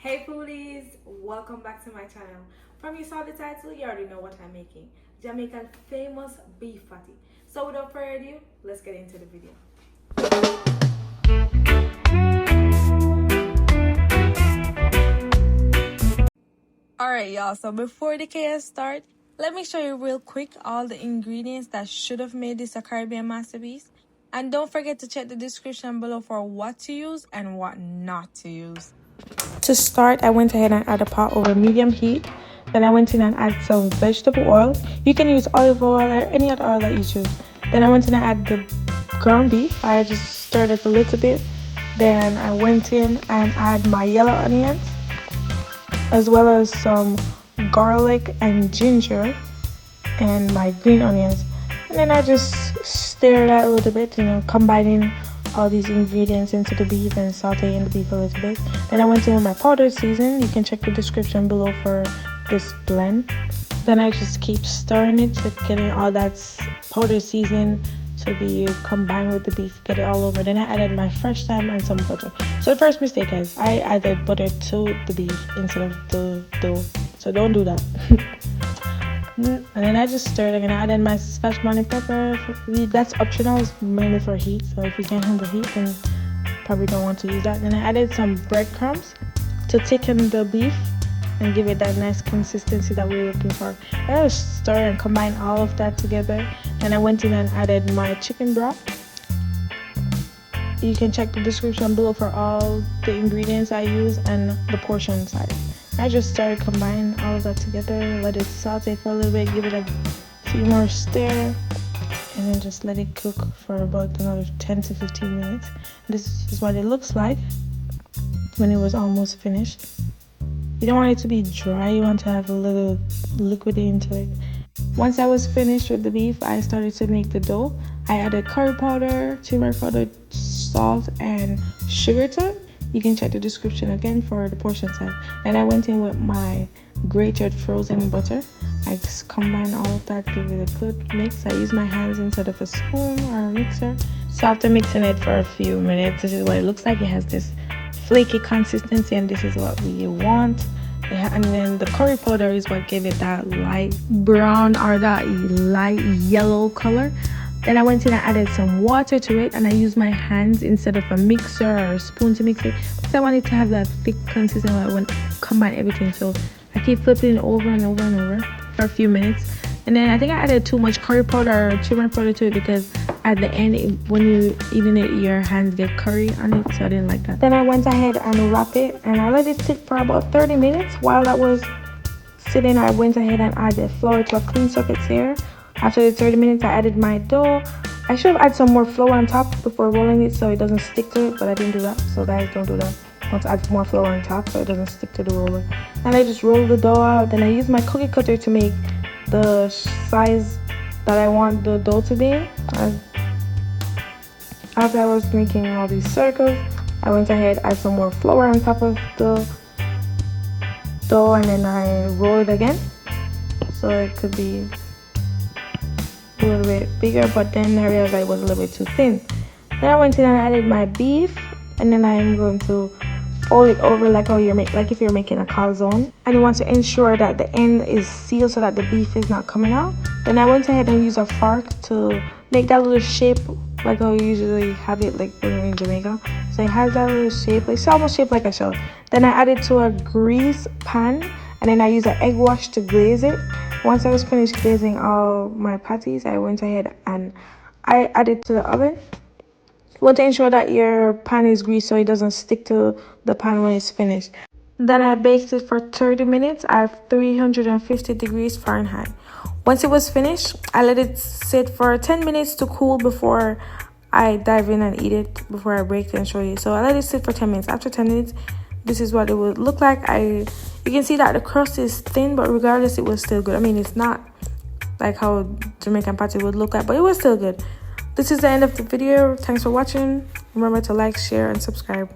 Hey foodies, welcome back to my channel. From you saw the title, you already know what I'm making. Jamaican famous beef patty. So without further ado, let's get into the video. Alright y'all, so before the chaos starts, let me show you real quick all the ingredients that should have made this a Caribbean masterpiece. And don't forget to check the description below for what to use and what not to use. To start, I went ahead and add a pot over medium heat. Then I went in and added some vegetable oil. You can use olive oil or any other oil that you choose. Then I went in and added the ground beef. I just stirred it a little bit. Then I went in and added my yellow onions, as well as some garlic and ginger and my green onions. And then I just stir that a little bit, combining all these ingredients into the beef and sauteing the beef a little bit. Then I went in with my powdered season. You can check the description below for this blend. Then I just keep stirring it to getting all that powdered season to be combined with the beef, get it all over. Then I added my fresh thyme and some butter. So the first mistake is I added butter to the beef instead of the dough. So don't do that. And then I just stirred again. I added my scotch bonnet pepper. That's optional, it's mainly for heat. So if you can't handle heat, then probably don't want to use that. Then I added some breadcrumbs to thicken the beef and give it that nice consistency that we're looking for. I just stir and combine all of that together. Then I went in and added my chicken broth. You can check the description below for all the ingredients I use and the portion size. I just started combining all of that together, let it saute for a little bit, give it a few more stir, and then just let it cook for about another 10 to 15 minutes. This is what it looks like when it was almost finished. You don't want it to be dry, you want to have a little liquid into it. Once I was finished with the beef, I started to make the dough. I added curry powder, turmeric powder, salt, and sugar to it. You can check the description again for the portion size. And I went in with my grated frozen butter. I just combined all of that, give it a good mix. I use my hands instead of a spoon or a mixer. So after mixing it for a few minutes, this is what it looks like. It has this flaky consistency, and this is what we want. And then the curry powder is what gave it that light brown or that light yellow color. Then I went in and added some water to it, and I used my hands instead of a mixer or a spoon to mix it because I wanted to have that thick consistency when I went combine everything. So I keep flipping it over and over and over for a few minutes. And then I think I added too much curry powder or turmeric powder to it because at the end, when you're eating it, your hands get curry on it, so I didn't like that. Then I went ahead and wrapped it, and I let it sit for about 30 minutes. While that was sitting, I went ahead and added flour to a clean surface here. After the 30 minutes, I added my dough. I should have added some more flour on top before rolling it so it doesn't stick to it, but I didn't do that. So guys, don't do that. I want to add more flour on top so it doesn't stick to the roller. And I just rolled the dough out. Then I used my cookie cutter to make the size that I want the dough to be. After I was making all these circles, I went ahead and add some more flour on top of the dough, and then I roll it again so it could be a little bit bigger, but then I realized it was a little bit too thin. Then I went in and added my beef, and then I'm going to fold it over like how like if you're making a calzone, and you want to ensure that the end is sealed so that the beef is not coming out. Then I went ahead and used a fork to make that little shape like how you usually have it like when you're in Jamaica. So it has that little shape, it's almost shaped like a shell. Then I added to a grease pan, and then I used an egg wash to glaze it. Once I was finished glazing all my patties, I went ahead and I added to the oven. You want to ensure that your pan is greased so it doesn't stick to the pan when it's finished. Then I baked it for 30 minutes at 350 degrees Fahrenheit. Once it was finished, I let it sit for 10 minutes to cool before I dive in and eat it, before I break it and show you. So I let it sit for 10 minutes. After 10 minutes, this is what it would look like. You can see that the crust is thin, but regardless, it was still good. I mean, it's not like how Jamaican patty would look like, but it was still good. This is the end of the video. Thanks for watching. Remember to like, share, and subscribe.